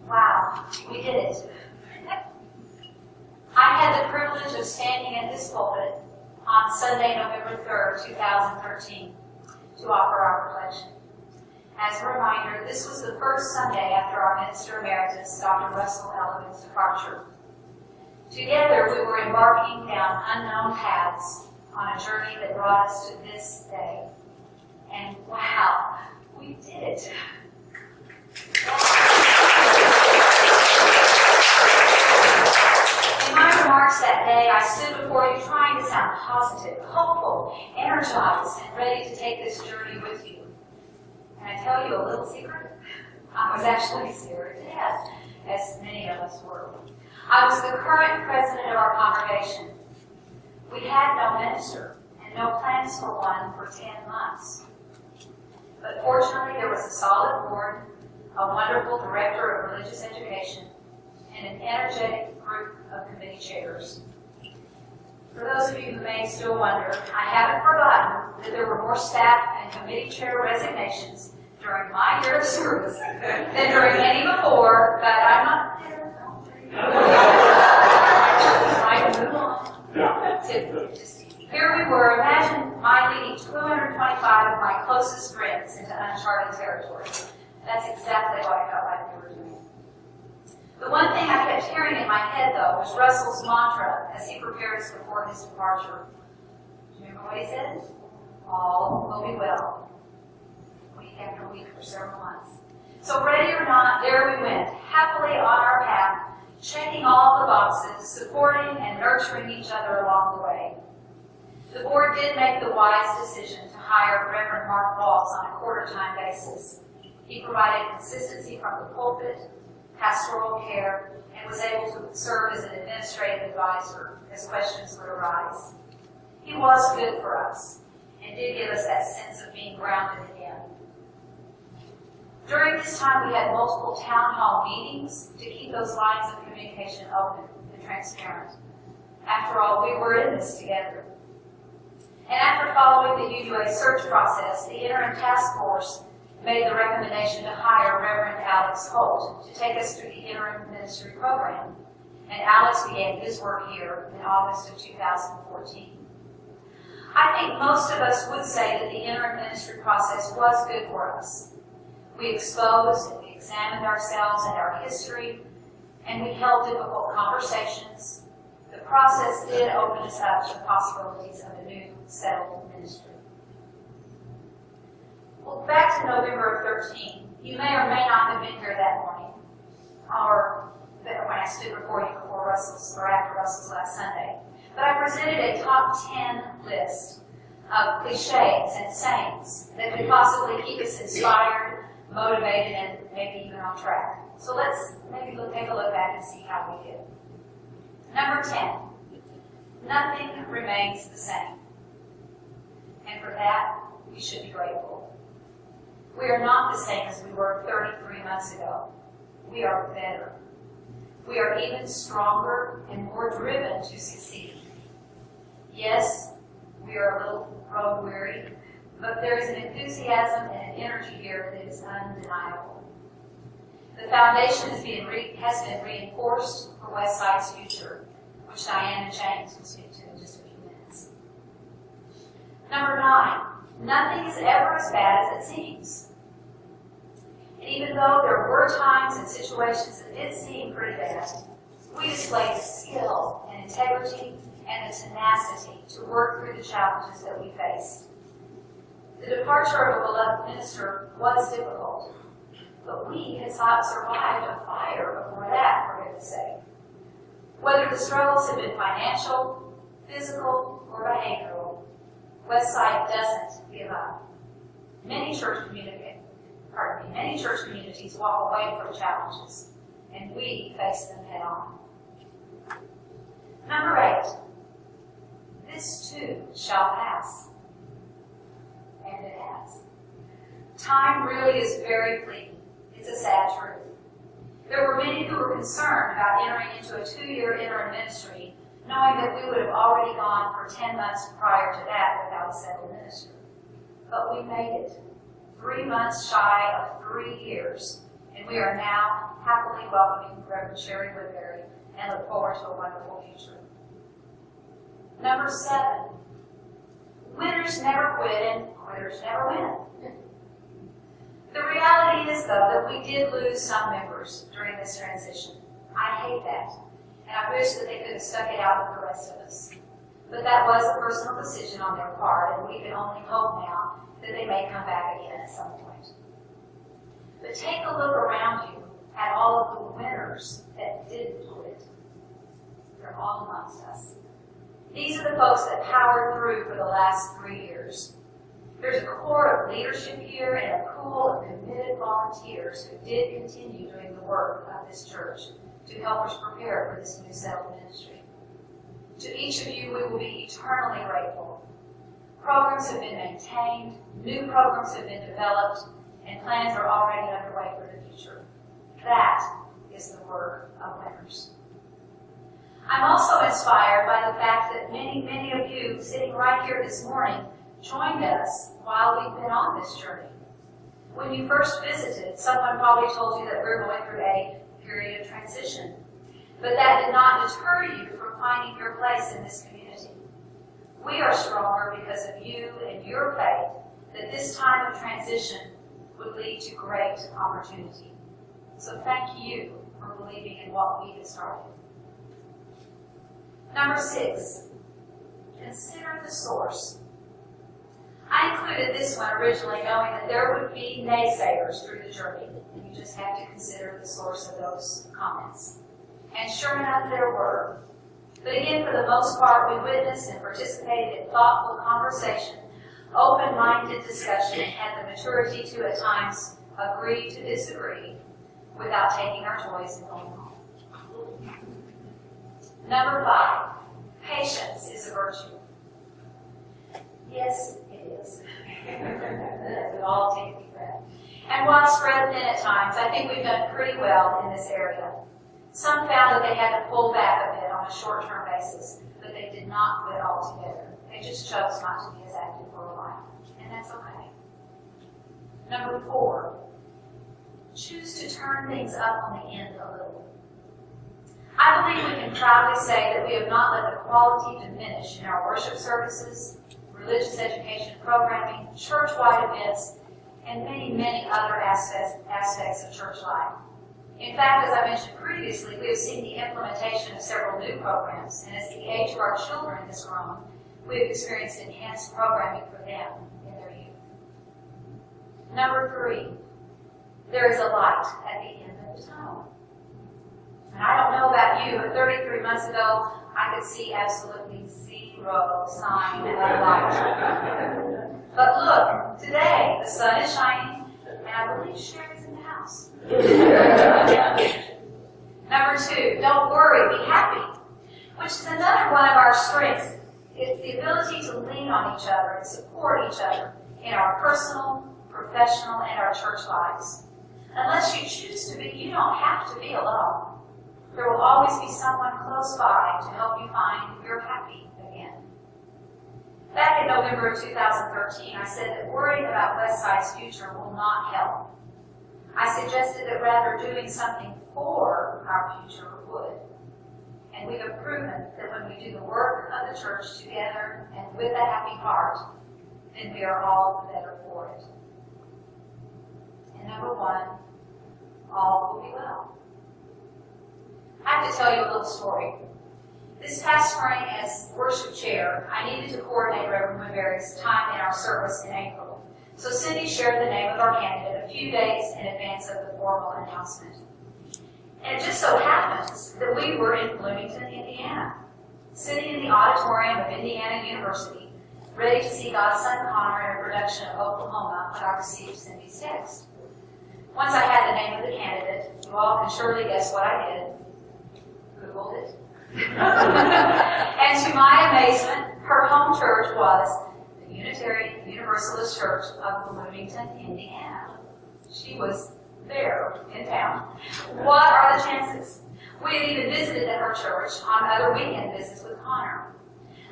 Wow, we did it. I had the privilege of standing in this pulpit on Sunday, November 3rd, 2013, to offer our reflection. As a reminder, this was the first Sunday after our Minister Emeritus, Dr. Russell Elliman's departure. Together, we were embarking down unknown paths on a journey that brought us to this day. And wow, we did it. In my remarks that day, I stood before you trying to sound positive, hopeful, energized, and ready to take this journey with you. Can I tell you a little secret? I was actually scared to death, as many of us were. I was the current president of our congregation. We had no minister and no plans for one for 10 months. But fortunately, there was a solid board, a wonderful director of religious education, and an energetic group of committee chairs. For those of you who may still wonder, I haven't forgotten that there were more staff and committee chair resignations during my year of service than during any before, but I'm not there. I can move on. Here we were. Imagine my leading 225 of my closest friends into uncharted territory. That's exactly what I felt like we were doing. The one thing I kept hearing in my head, though, was Russell's mantra as he prepared us before his departure. Do you remember what he said? All will be well. Week after week for several months. So ready or not, there we went, happily on our path, checking all the boxes, supporting and nurturing each other along the way. The board did make the wise decision to hire Reverend Mark Walls on a quarter-time basis. He provided consistency from the pulpit, pastoral care, and was able to serve as an administrative advisor as questions would arise. He was good for us and did give us that sense of being grounded again. During this time, we had multiple town hall meetings to keep those lines of communication open and transparent. After all, we were in this together. And after following the UUA search process, the interim task force made the recommendation to hire Reverend Alex Holt to take us through the interim ministry program. And Alex began his work here in August of 2014. I think most of us would say that the interim ministry process was good for us. We exposed and we examined ourselves and our history, and we held difficult conversations. The process did open us up to the possibilities of a new settled ministry. Well, back to November of 13, you may or may not have been here that morning, or when I stood before you before Russell's, or after Russell's last Sunday. But I presented a top 10 list of cliches and sayings that could possibly keep us inspired, motivated, and maybe even on track. So let's maybe take a look back and see how we did. Number 10, nothing remains the same. And for that, we should be grateful. We are not the same as we were 33 months ago. We are better. We are even stronger and more driven to succeed. Yes, we are a little road weary, but there is an enthusiasm and an energy here that is undeniable. The foundation has been reinforced for Westside's future, which Dianne and James will speak to in just a few minutes. Number 9, nothing is ever as bad as it seems. And even though there were times and situations that did seem pretty bad, we displayed the skill and integrity and the tenacity to work through the challenges that we faced. The departure of a beloved minister was difficult, but we had survived a fire before that, for goodness sake. Whether the struggles have been financial, physical, or behavioral, Westside doesn't give up. Many church communities walk away from challenges, and we face them head on. Number 8, this too shall pass. And it has. Time really is very fleeting. It's a sad truth. There were many who were concerned about entering into a 2-year interim ministry, knowing that we would have already gone for 10 months prior to that without a settled minister. But we made it. 3 months shy of 3 years, and we are now happily welcoming Reverend Sherry Woodbury and look forward to a wonderful future. Number 7, winners never quit and quitters never win. The reality is, though, that we did lose some members during this transition. I hate that, and I wish that they could have stuck it out with the rest of us. But that was a personal decision on their part, and we can only hope now that they may come back again at some point. But take a look around you at all of the winners that didn't quit. They're all amongst us. These are the folks that powered through for the last 3 years. There's a core of leadership here and a pool of committed volunteers who did continue doing the work of this church to help us prepare for this new settled ministry. To each of you, we will be eternally grateful. Programs have been maintained, new programs have been developed, and plans are already underway for the future. That is the work of winners. I'm also inspired by the fact that many of you sitting right here this morning joined us while we've been on this journey. When you first visited, someone probably told you that we're going through a period of transition. But that did not deter you from finding your place in this community. We are stronger because of you and your faith that this time of transition would lead to great opportunity. So thank you for believing in what we have started. Number 6, consider the source. I included this one originally knowing that there would be naysayers through the journey, and you just have to consider the source of those comments. And sure enough, there were. But again, for the most part, we witnessed and participated in thoughtful conversation, open-minded discussion, and had the maturity to, at times, agree to disagree without taking our toys and going home. Number 5, patience is a virtue. Yes, it is. We all take a deep breath. And while spread thin at times, I think we've done pretty well in this area. Some found that they had to pull back a bit on a short-term basis, but they did not quit altogether. They just chose not to be as active for a while, and that's okay. Number 4, choose to turn things up on the end a little. I believe we can proudly say that we have not let the quality diminish in our worship services, religious education programming, church-wide events, and many other aspects of church life. In fact, as I mentioned previously, we have seen the implementation of several new programs, and as the age of our children has grown, we have experienced enhanced programming for them in their youth. Number 3, there is a light at the end of the tunnel. And I don't know about you, but 33 months ago, I could see absolutely zero sign of light. But look, today, the sun is shining, and I believe Sherry's in the house. Number 2, don't worry, be happy, which is another one of our strengths. It's the ability to lean on each other and support each other in our personal, professional, and our church lives. Unless you choose to be, you don't have to be alone. There will always be someone close by to help you find your happy again. Back in November of 2013, I said that worrying about Westside's future will not help. I suggested that rather doing something for our future would. And we have proven that when we do the work of the church together and with a happy heart, then we are all the better for it. And number 1, all will be well. I have to tell you a little story. This past spring, as worship chair, I needed to coordinate Reverend Woodbury's time in our service in April. So Cindy shared the name of our candidate a few days in advance of the formal announcement. And it just so happens that we were in Bloomington, Indiana, sitting in the auditorium of Indiana University, ready to see God's Son Connor in a production of Oklahoma when I received Cindy's text. Once I had the name of the candidate, you all can surely guess what I did. Googled it. And to my amazement, her home church was the Unitarian Universalist Church of Bloomington, Indiana. She was there in town. What are the chances? We had even visited at her church on other weekend visits with Connor.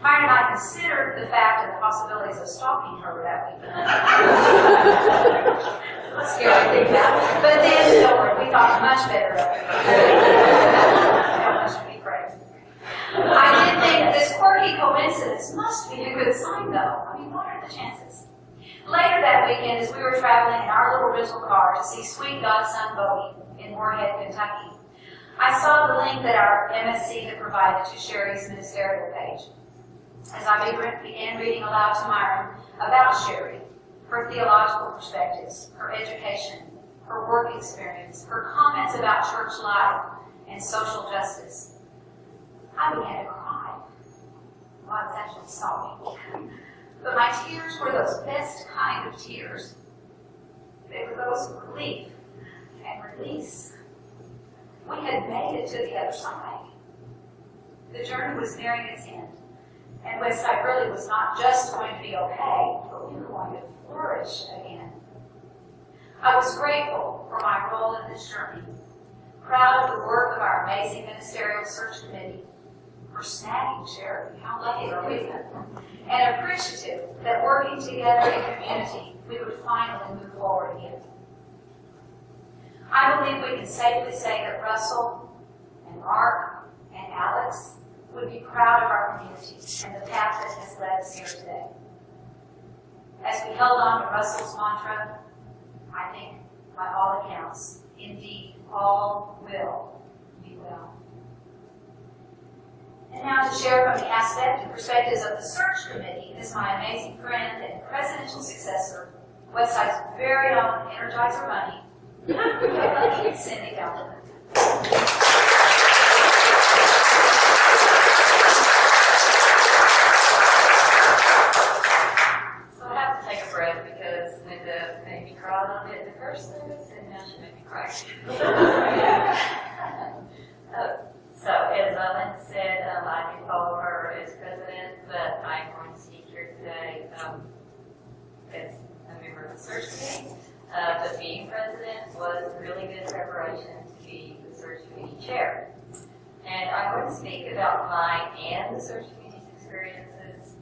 Myron and I considered the fact and the possibilities of stalking her that weekend. Scary thing about it. But then, don't worry about to see sweet godson Bowie in Moorhead, Kentucky, I saw the link that our MSC had provided to Sherry's ministerial page. As I began reading aloud to Myron about Sherry, her theological perspectives, her education, her work experience, her comments about church life and social justice, I began to cry. Well, I was actually sobbing. But my tears were those best kind of tears. They were those of relief and release. We had made it to the other side. The journey was nearing its end. And Westside really was not just going to be okay, but we were going to flourish again. I was grateful for my role in this journey, proud of the work of our amazing ministerial search committee, for snagging Sherry, how lucky are we, and appreciative that working together in community, we would finally move forward again. I believe we can safely say that Russell and Mark and Alex would be proud of our community and the path that has led us here today. As we held on to Russell's mantra, I think, by all accounts, indeed, all will be well. And now to share from the aspect and perspectives of the search committee is my amazing friend and presidential successor, Westside's very own Energizer Bunny, Cindy Galvin. So I have to take a breath because Linda made me cry a little bit in the first service, and now she made me cry. So as Linda said, I do follow her as president, but I'm going to speak here today as a member of the search committee. But being president was really good preparation to be the search committee chair. And I'm going to speak about mine and the search committee's experiences.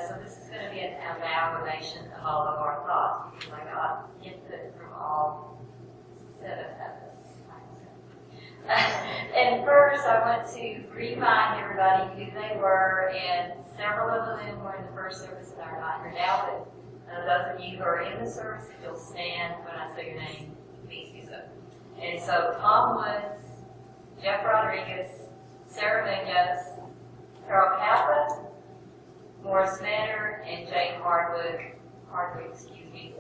So this is going to be an amalgamation of all of our thoughts, because I got input from all 7 of us. And first, I want to remind everybody who they were, and several of them were in the first service and are not here now, but those of you who are in the service, if you'll stand when I say your name, please do so. And so Tom Woods, Jeff Rodriguez, Sarah Munoz, Carol Kappa, Morris Manor, and Jane Hardwick,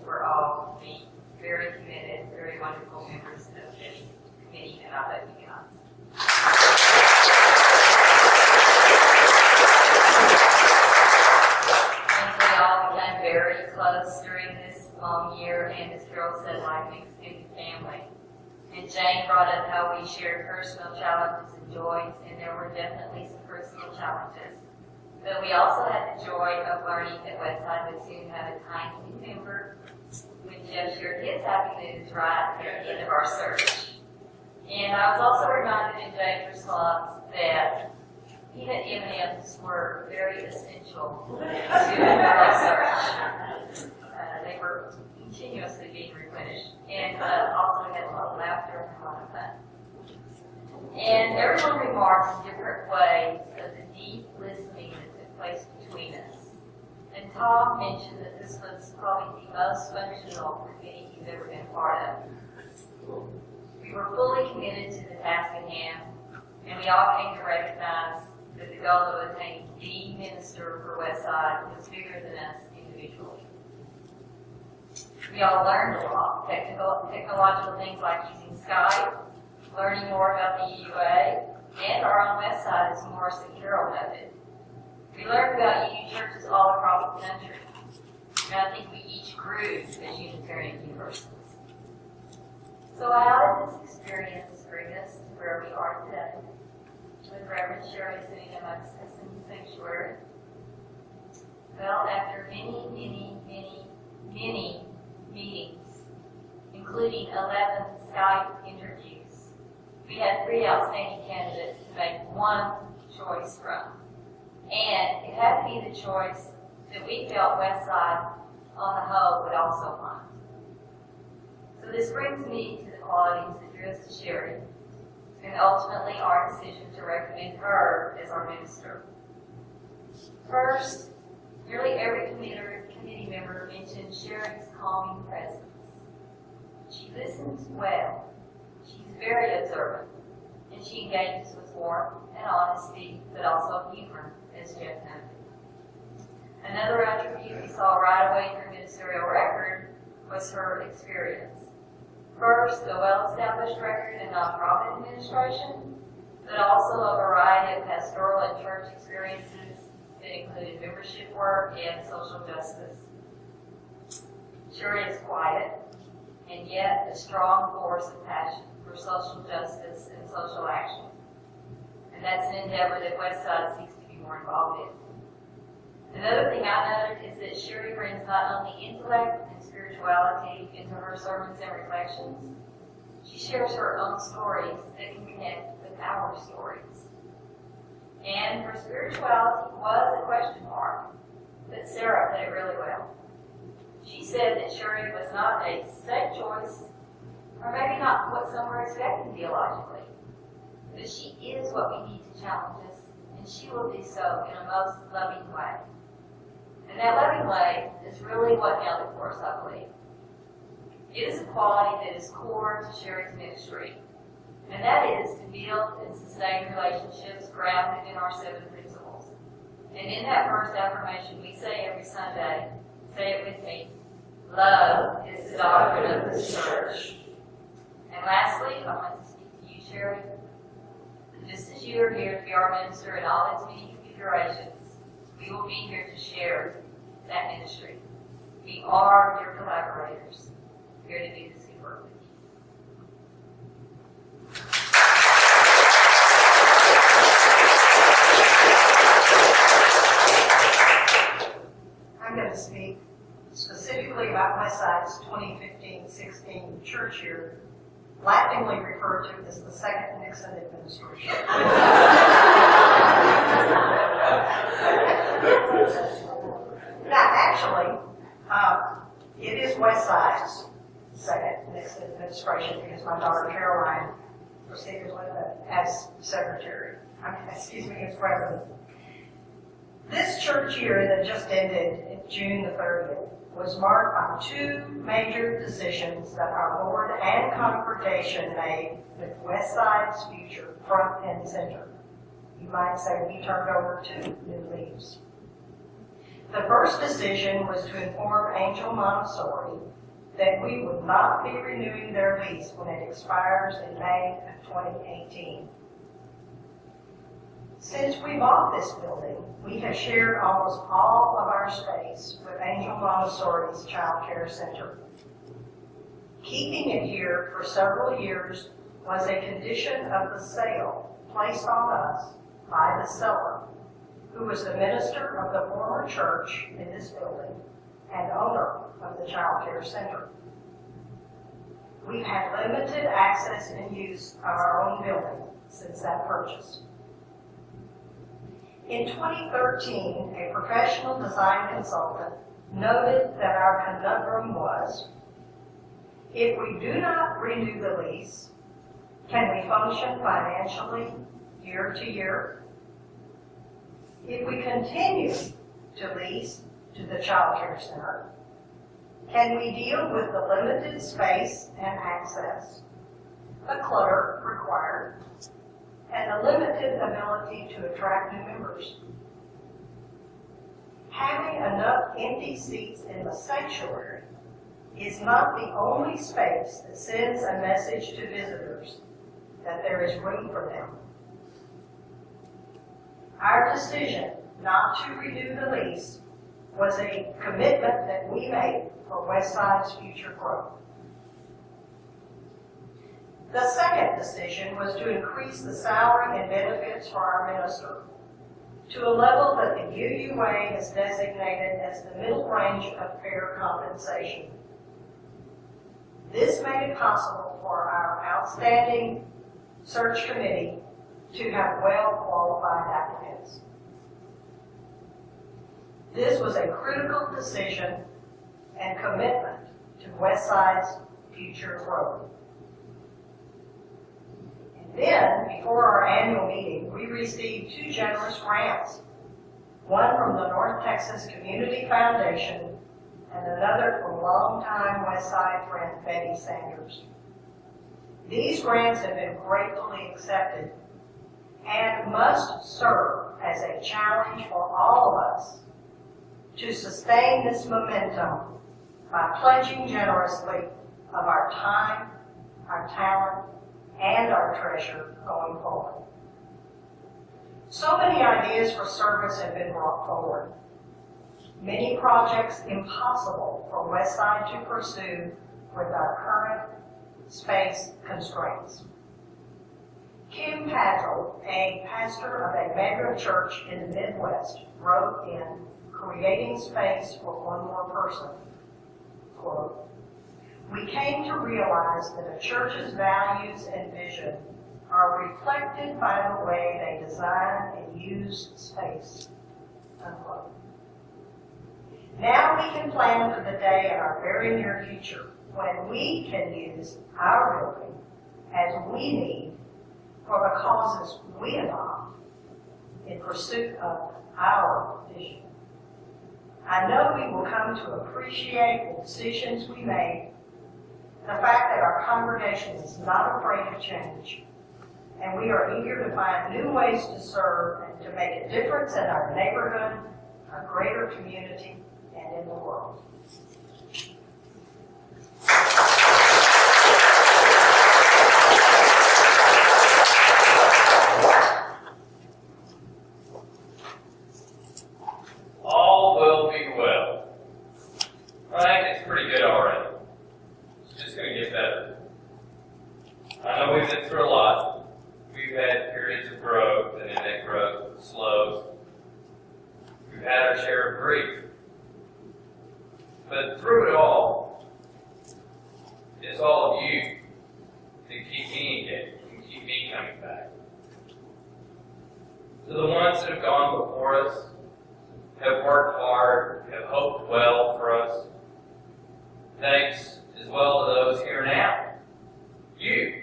were all the very committed, very wonderful members of the committee, and I love you guys. Very close during this long year, and as Carol said, like an extended family. And Jane brought up how we shared personal challenges and joys, and there were definitely some personal challenges. But we also had the joy of learning that Westside would soon have a tiny new member, when Jeff shared his happy news right at the end of our search. And I was also reminded in Jane's response that peanut M&Ms were very essential to our search. They were continuously being replenished, and also we had a lot of laughter and a lot of fun. And everyone remarked in different ways of the deep listening that took place between us. And Tom mentioned that this was probably the most functional committee he's ever been part of. We were fully committed to the task at hand, and we all came to recognize that the goal of attaining the minister for Westside was bigger than us individually. We all learned a lot, technological things like using Skype, learning more about the EUA, and our own Westside as Morris and Carol noted. We learned about UU churches all across the country, and I think we each grew as Unitarian Universalists. So how did this experience bring us to where we are today, with Reverend Sherry sitting amongst us in the sanctuary? Well, after many meetings, including 11 Skype interviews, we had 3 outstanding candidates to make one choice from. And it had to be the choice that we felt Westside on the whole would also want. So this brings me to the qualities that drew us to Sherry, and ultimately our decision to recommend her as our minister. First, nearly every committee member mentioned Sherry's calming presence. She listens well. She's very observant, and she engages with warmth and honesty, but also humor, as Jeff noted. Another attribute we saw right away in her ministerial record was her experience. First, a well-established record in nonprofit administration, but also a variety of pastoral and church experiences that included membership work and social justice. Sherry is quiet, and yet a strong force of passion for social justice and social action. And that's an endeavor that Westside seeks to be more involved in. Another thing I noted is that Sherry brings not only intellect and spirituality into her sermons and reflections, she shares her own stories that can connect with our stories. And her spirituality was a question mark, but Sarah put it really well. She said that Sherry was not a safe choice, or maybe not what some were expecting theologically, but she is what we need to challenge us, and she will do so in a most loving way. And that loving way is really what held it for us, I believe. It is a quality that is core to Sherry's ministry, and that is to build and sustain relationships grounded in our 7 principles. And in that first affirmation we say every Sunday, say it with me, love is the doctrine of the church. And lastly, I want to speak to you, Sherry. Just as you are here to be our minister in all its many configurations, we will be here to share that ministry. We are your collaborators, here to do this good work with you. I'm going to speak specifically about Westside's 2015-16 church year, laughingly referred to as the second Nixon administration. Now, actually, it is Westside's second Nixon administration because my daughter Caroline proceeded with it as secretary. As president. This church year that just ended June the 30th was marked by 2 major decisions that our board and congregation made with Westside's future front and center. You might say we turned over 2 new leaves. The first decision was to inform Angel Montessori that we would not be renewing their lease when it expires in May of 2018. Since we bought this building, we have shared almost all of our space with Angel Montessori's Child Care Center. Keeping it here for several years was a condition of the sale placed on us by the seller, who was the minister of the former church in this building and owner of the Child Care Center. We've had limited access and use of our own building since that purchase. In 2013, a professional design consultant noted that our conundrum was, if we do not renew the lease, can we function financially year to year? If we continue to lease to the Child Care Center, can we deal with the limited space and access, the clutter required, and the limited ability to attract new members? Having enough empty seats in the sanctuary is not the only space that sends a message to visitors that there is room for them. Our decision not to renew the lease was a commitment that we made for Westside's future growth. The second decision was to increase the salary and benefits for our minister to a level that the UUA has designated as the middle range of fair compensation. This made it possible for our outstanding search committee to have well-qualified applicants. This was a critical decision and commitment to Westside's future growth. And then, before our annual meeting, we received 2 generous grants, one from the North Texas Community Foundation and another from longtime Westside friend Betty Sanders. These grants have been gratefully accepted and must serve as a challenge for all of us to sustain this momentum by pledging generously of our time, our talent, and our treasure going forward. So many ideas for service have been brought forward. Many projects impossible for Westside to pursue with our current space constraints. Kim Paddle, a pastor of a mega church in the Midwest, wrote in Creating Space for One More Person, quote, "We came to realize that a church's values and vision are reflected by the way they design and use space," unquote. Now we can plan for the day in our very near future when we can use our building as we need for the causes we adopt in pursuit of our vision. I know we will come to appreciate the decisions we made, the fact that our congregation is not afraid of change, and we are eager to find new ways to serve and to make a difference in our neighborhood, our greater community, and in the world. All will be well. I think it's pretty good already. It's just going to get better. I know we've been through a lot. We've had periods of growth, and then that growth slows. We've had our share of grief. But through it all, it's all of you that keep me engaged and keep me coming back. To the ones that have gone before us, have worked hard, have hoped well for us, thanks as well to those here now. You.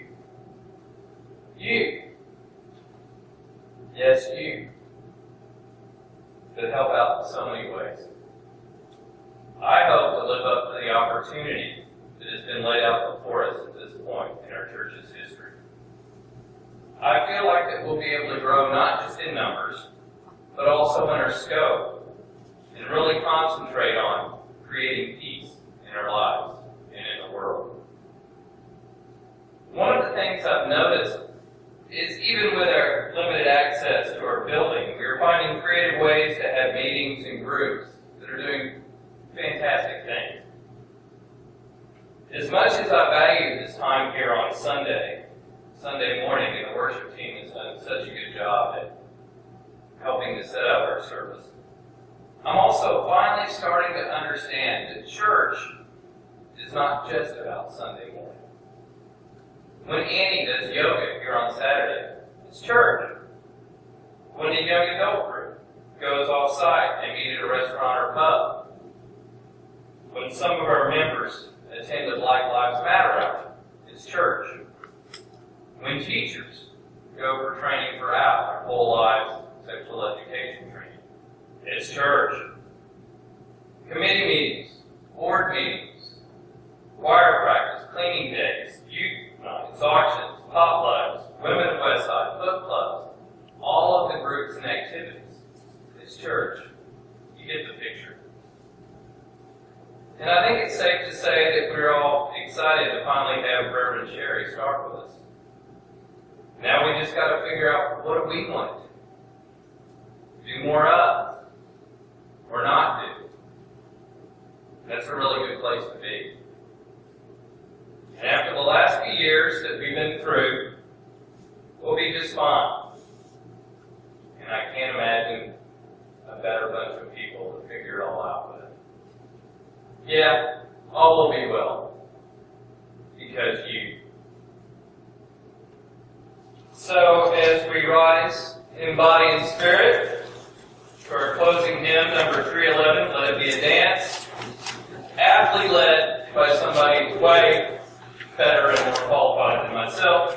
Yes, you. That help out in so many ways. I hope to live up to the opportunity that has been laid out before us at this point in our church's history. I feel like that we'll be able to grow not just in numbers, but also in our scope, and really concentrate on creating peace in our lives and in the world. One of the things I've noticed is even with our limited access to our building, we are finding creative ways to have meetings and groups that are doing fantastic things. As much as I value this time here on Sunday morning, and the worship team has done such a good job at helping to set up our service, I'm also finally starting to understand that church is not just about Sunday morning. When Annie does yoga here on Saturday, it's church. When the young adult group goes off-site and meet at a restaurant or pub. When some of our members attend the Black Lives Matter rally, it's church. When teachers go for training for our whole lives sexual education training, it's church. Committee meetings, board meetings, choir practice, cleaning days, youth nights, auctions, potlucks, women at Westside, book clubs, all of the groups and activities. It's church. You get the picture. And I think it's safe to say that we're all excited to finally have Reverend Sherry start with us. Now we just got to figure out, what do we want to do? Do more of, or not do? That's a really good place to be. And after the last few years that we've been through, we'll be just fine. And I can't imagine a better bunch of people to figure it all out with. Yeah, all will be well. Because you. So, as we rise in body and spirit, for our closing hymn, number 311, Let It Be a Dance, aptly led by somebody way better and more qualified than myself.